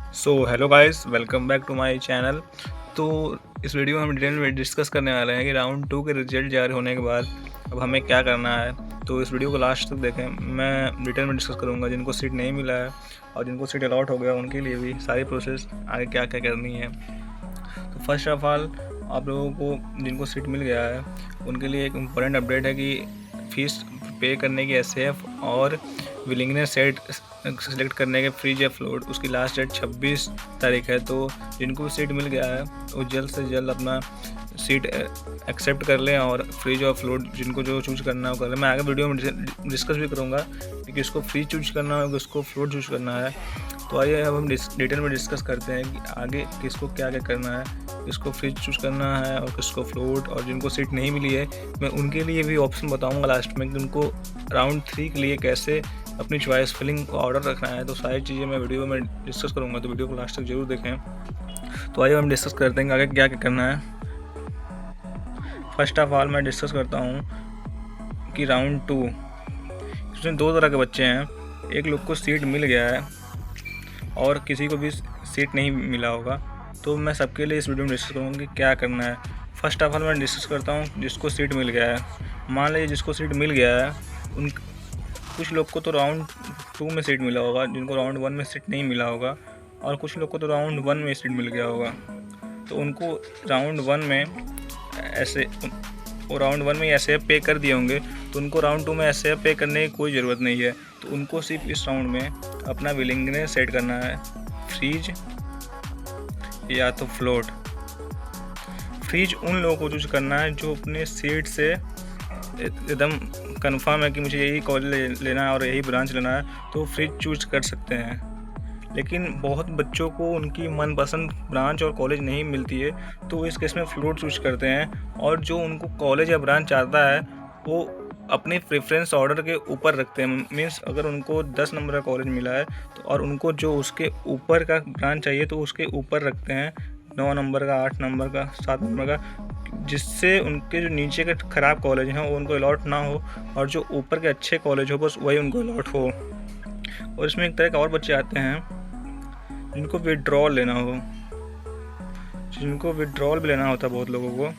So hello guys, welcome back to my channel. तो इस video में हम डिटेल में डिस्कस करने वाले हैं कि राउंड 2 के रिजल्ट जारी होने के बाद अब हमें क्या करना है। तो इस वीडियो को लास्ट तक देखें। मैं डिटेल में डिस्कस करूंगा जिनको सीट नहीं मिला है और जिनको सीट अलॉट हो गया उनके लिए भी सारी प्रोसेस आगे क्या क्या करनी है। तो फर्स्ट ऑफ ऑल, आप लोगों को जिनको सीट मिल गया है उनके लिए एक इम्पोर्टेंट अपडेट है कि फ़ीस पे करने की एसएफ और विलिंगनेस सेट सेलेक्ट करने के फ्रीज या फ्लोट उसकी लास्ट डेट 26 तारीख है। तो जिनको भी सीट मिल गया है वो जल्द से जल्द अपना सीट एक्सेप्ट कर लें और फ्रीज और फ्लोट जिनको जो चूज करना है वो कर लें। मैं आगे वीडियो में डिस्कस भी करूँगा कि किसको फ्रीज चूज करना है, किसको फ्लोट चूज करना है। तो आइए अब हम डिटेल में डिस्कस करते हैं कि आगे किसको क्या क्या करना है, किसको फ्रिज चूज करना है और किसको फ्लोट। और जिनको सीट नहीं मिली है मैं उनके लिए भी ऑप्शन बताऊंगा लास्ट में कि उनको राउंड 3 के लिए कैसे अपनी चॉइस फिलिंग को ऑर्डर रखना है। तो सारी चीज़ें मैं वीडियो में डिस्कस करूँगा, तो वीडियो को लास्ट तक जरूर देखें। तो आइए हम डिस्कस करते हैं आगे क्या क्या करना है। फर्स्ट ऑफ ऑल मैं डिस्कस करता हूँ कि राउंड 2 इसमें 2 तरह के बच्चे हैं। एक लोग को सीट मिल गया है और किसी को भी सीट नहीं मिला होगा। तो मैं सबके लिए इस वीडियो में डिस्कस करूँगा कि क्या करना है। फर्स्ट ऑफ ऑल मैं डिस्कस करता हूँ जिसको सीट मिल गया है। मान लीजिए जिसको सीट मिल गया है उन कुछ लोग को तो राउंड 2 में सीट मिला होगा, जिनको राउंड 1 में सीट नहीं मिला होगा, और कुछ लोग को तो राउंड 1 में सीट मिल गया होगा। तो उनको राउंड 1 में ऐसे पे कर दिए होंगे, तो उनको राउंड 2 में ऐसे पे करने की कोई ज़रूरत नहीं है। तो उनको सिर्फ इस राउंड में अपना विलिंगनेस सेट करना है, फ्रीज या तो फ्लोट। फ्रीज उन लोगों को चूज करना है जो अपने सीट से एकदम कंफर्म है कि मुझे यही कॉलेज लेना है और यही ब्रांच लेना है, तो फ्रीज चूज कर सकते हैं। लेकिन बहुत बच्चों को उनकी मनपसंद ब्रांच और कॉलेज नहीं मिलती है, तो इस केस में फ्लोट चूज करते हैं। और जो उनको कॉलेज या ब्रांच चाहता है वो अपने प्रेफरेंस ऑर्डर के ऊपर रखते हैं। मीन्स अगर उनको 10 नंबर का कॉलेज मिला है तो और उनको जो उसके ऊपर का ब्रांच चाहिए तो उसके ऊपर रखते हैं, 9 नंबर का, 8 नंबर का, 7 नंबर का, जिससे उनके जो नीचे के ख़राब कॉलेज हैं वो उनको अलॉट ना हो और जो ऊपर के अच्छे कॉलेज हो बस वही उनको अलॉट हो। और इसमें एक तरह के और बच्चे आते हैं जिनको विड्रॉल लेना हो, जिनको विड्रॉल भी लेना होता है बहुत लोगों को,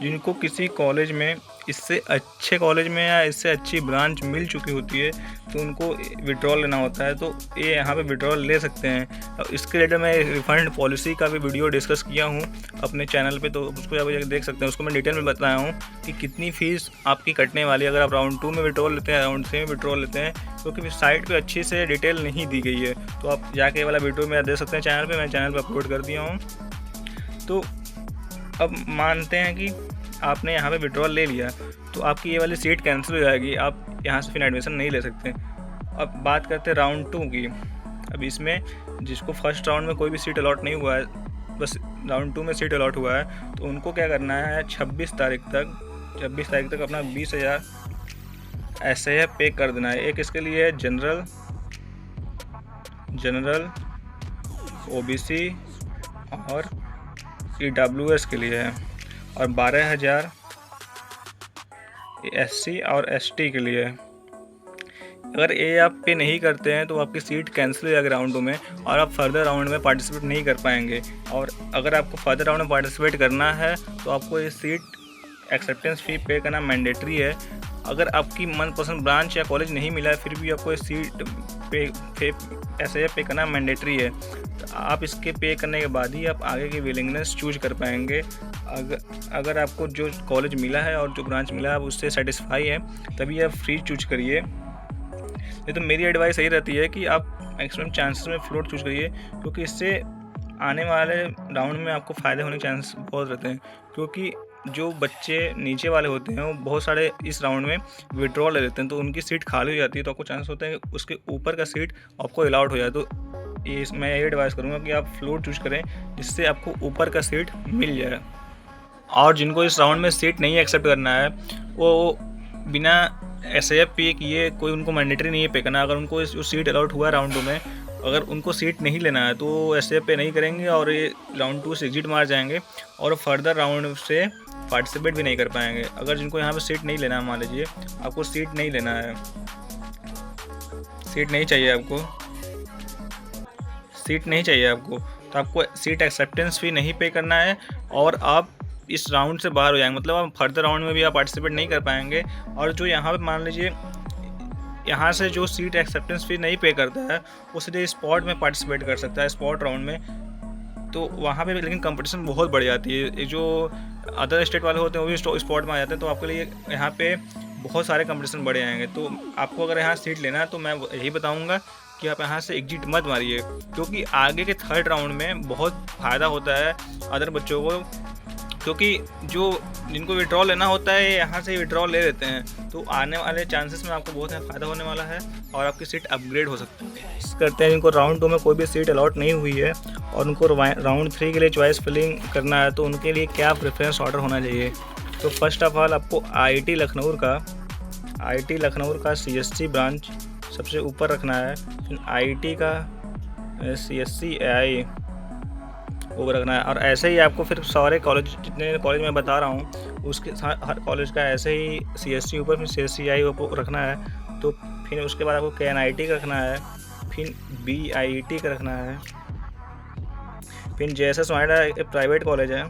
जिनको किसी कॉलेज में इससे अच्छे कॉलेज में या इससे अच्छी ब्रांच मिल चुकी होती है तो उनको विड्रॉल लेना होता है। तो ये यहाँ पे विड्रॉल ले सकते हैं। इसके रिलेटेड मैं रिफंड पॉलिसी का भी वीडियो डिस्कस किया हूँ अपने चैनल पे, तो उसको आप देख सकते हैं। उसको मैं डिटेल में बताया हूँ कि कितनी फ़ीस आपकी कटने वाली है अगर आप राउंड 2 में विड्रॉल लेते हैं, राउंड 3 में विड्रॉल लेते हैं, क्योंकि साइट पर अच्छी से डिटेल नहीं दी गई है। तो आप जाके वाला वीडियो मेरा देख सकते हैं चैनल पर, मैं चैनल पर अपलोड कर दिया हूँ। तो अब मानते हैं कि आपने यहाँ पे विड्रॉल ले लिया तो आपकी ये वाली सीट कैंसिल हो जाएगी, आप यहाँ से फिर एडमिशन नहीं ले सकते। अब बात करते हैं राउंड 2 की। अब इसमें जिसको फर्स्ट राउंड में कोई भी सीट अलॉट नहीं हुआ है, बस राउंड 2 में सीट अलॉट हुआ है, तो उनको क्या करना है 26 तारीख तक अपना 20,000 ऐसे पे कर देना है। एक इसके लिए जनरल OBC और EWS के लिए है, और 12,000 SC और ST के लिए। अगर ये आप पे नहीं करते हैं तो आपकी सीट कैंसिल हो जाएगी राउंड 2 में और आप फर्दर राउंड में पार्टिसिपेट नहीं कर पाएंगे। और अगर आपको फर्दर राउंड में पार्टिसिपेट करना है तो आपको ये सीट एक्सेप्टेंस फ़ी पे करना मैंडेटरी है। अगर आपकी मनपसंद ब्रांच या कॉलेज नहीं मिला है फिर भी आपको ये सीट ऐसे पे करना मैंडेटरी है। तो आप इसके पे करने के बाद ही आप आगे की विलिंगनेस चूज कर पाएंगे। अगर आपको जो कॉलेज मिला है और जो ब्रांच मिला है आप उससे सेटिस्फाई है तभी आप फ्री चूज करिए। नहीं तो मेरी एडवाइस यही रहती है कि आप मैक्सिमम चांसेस में फ्लोट चूज करिए, क्योंकि इससे आने वाले राउंड में आपको फ़ायदे होने के चांस बहुत रहते हैं। क्योंकि जो बच्चे नीचे वाले होते हैं वो बहुत सारे इस राउंड में विड्रॉल ले लेते हैं, तो उनकी सीट खाली हो जाती है, तो आपको चांस होता है कि उसके ऊपर का सीट आपको अलाउड हो जाए। तो मैं ये एडवाइस करूँगा कि आप फ्लोट चूज करें जिससे आपको ऊपर का सीट मिल जाए। और जिनको इस राउंड में सीट नहीं एक्सेप्ट करना है वो बिना SIF पे किए, कोई उनको मैंडेटरी नहीं है पे करना। अगर उनको जो सीट अलॉट हुआ है राउंड 2 में, अगर उनको सीट नहीं लेना है तो SIF पे नहीं करेंगे और ये राउंड 2 से एग्जिट मार जाएंगे और फर्दर राउंड से पार्टिसिपेट भी नहीं कर पाएंगे। अगर जिनको यहाँ पे सीट नहीं लेना है, मान लीजिए आपको सीट नहीं लेना है, सीट नहीं चाहिए आपको, सीट नहीं चाहिए आपको, तो आपको सीट एक्सेप्टेंस फ़ी नहीं पे करना है और आप इस राउंड से बाहर हो जाएंगे। मतलब आप फर्दर राउंड में भी आप पार्टिसिपेट नहीं कर पाएंगे। और जो यहाँ पे मान लीजिए यहाँ से जो सीट एक्सेप्टेंस फ़ी नहीं पे करता है वो सीधे स्पॉट में पार्टिसिपेट कर सकता है, स्पॉट राउंड में। तो वहाँ पे लेकिन कंपटीशन बहुत बढ़ जाती है। जो अदर स्टेट वाले होते हैं वो भी स्पॉट में आ जाते हैं, तो आपके लिए यहाँ पे बहुत सारे कंपटीशन बढ़ जाएंगे। तो आपको अगर यहाँ सीट लेना है तो मैं यही बताऊँगा कि आप यहाँ से एग्जिट मत मारिए, क्योंकि आगे के थर्ड राउंड में बहुत फ़ायदा होता है अदर बच्चों को, क्योंकि जो जिनको विड्रॉ लेना होता है यहाँ से विड्रॉ ले लेते हैं। तो आने वाले चांसेस में आपको बहुत फ़ायदा होने वाला है और आपकी सीट अपग्रेड हो सकती है। करते हैं जिनको राउंड 2 में कोई भी सीट अलॉट नहीं हुई है और उनको राउंड 3 के लिए चॉइस फिलिंग करना है, तो उनके लिए क्या प्रेफरेंस ऑर्डर होना चाहिए। तो फर्स्ट ऑफ ऑल आपको आईआईटी लखनऊ का CSC ब्रांच सबसे ऊपर रखना है, फिर आईआईटी का CSC AI वो रखना है। और ऐसे ही आपको फिर सारे कॉलेज, जितने कॉलेज मैं बता रहा हूँ उसके हर कॉलेज का ऐसे ही CSC ऊपर, फिर CSC AI ऊपर रखना है। तो फिर उसके बाद आपको KNIT का रखना है, फिर BIET का रखना है, फिर JSS नोएडा एक प्राइवेट कॉलेज है,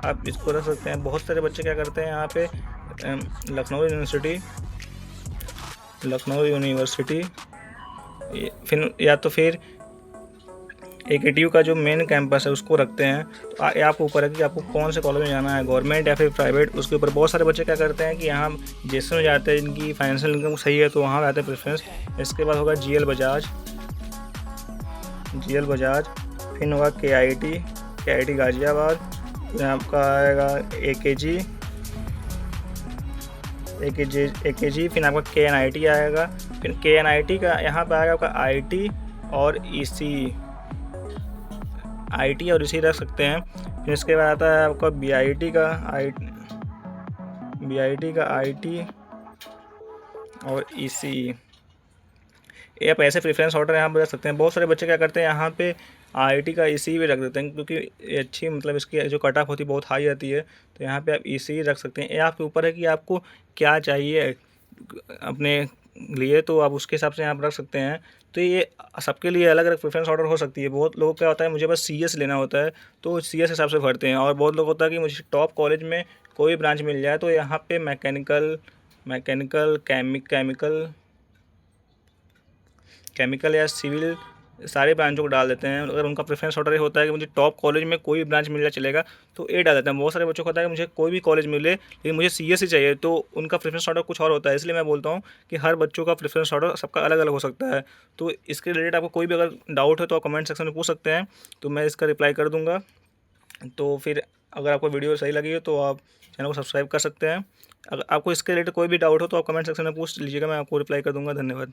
आप इसको रख सकते हैं। बहुत सारे बच्चे क्या करते हैं यहाँ पे लखनऊ यूनिवर्सिटी फिर या तो फिर AKTU का जो मेन कैंपस है उसको रखते हैं। तो आपको ऊपर है कि आपको कौन से कॉलेज में जाना है, गवर्नमेंट या फिर प्राइवेट। उसके ऊपर बहुत सारे बच्चे क्या करते हैं कि यहाँ JSS में जाते हैं, जिनकी फाइनेंशियल इनकम सही है तो वहाँ आते हैं प्रेफरेंस। इसके बाद होगा GL बजाज, फिर होगा KIT गाज़ियाबाद, फिर आपका आएगा AKG, फिर आपका KNIT आएगा। फिर KNIT का यहाँ पर आएगा आपका IT और EC रख सकते हैं। फिर इसके बाद आता है आपका BIT का IT और EC। ये आप ऐसे प्रेफरेंस ऑर्डर यहाँ पर रख सकते हैं। बहुत सारे बच्चे क्या करते हैं यहाँ पे IIT का EC भी रख देते हैं, क्योंकि ये अच्छी मतलब इसकी जो कट ऑफ होती है बहुत हाई आती है। तो यहाँ पे आप EC रख सकते हैं। ये आपके ऊपर है कि आपको क्या चाहिए अपने लिए, तो आप उसके हिसाब से यहाँ पर रख सकते हैं। तो ये सबके लिए अलग अलग प्रेफरेंस ऑर्डर हो सकती है। बहुत लोगों को क्या होता है मुझे बस CS लेना होता है तो CS हिसाब से भरते हैं, और बहुत लोग होता है कि मुझे टॉप कॉलेज में कोई ब्रांच मिल जाए। तो यहाँ पे मैकेनिकल, केमिकल या सिविल सारे ब्रांचों को डाल देते हैं। अगर उनका प्रेफरेंस ऑर्डर ये होता है कि मुझे टॉप कॉलेज में कोई ब्रांच मिल जाए चलेगा, तो ये डाल देते हैं। बहुत सारे बच्चों को होता है कि मुझे कोई भी कॉलेज मिले लेकिन मुझे CS ही चाहिए, तो उनका प्रेफरेंस ऑर्डर कुछ और होता है। इसलिए मैं बोलता हूँ कि हर बच्चों का प्रेफरेंस ऑर्डर सबका अलग अलग हो सकता है। तो इसके रिलेटेड आपको कोई भी अगर डाउट है तो आप कमेंट सेक्शन में पूछ सकते हैं, तो मैं इसका रिप्लाई कर दूँगा। तो फिर अगर आपको वीडियो सही लगी हो तो आप चैनल को सब्सक्राइब कर सकते हैं। अगर आपको इसके रिलेटेड कोई भी डाउट हो तो आप कमेंट सेक्शन में पूछ लीजिएगा, मैं आपको रिप्लाई कर दूँगा। धन्यवाद।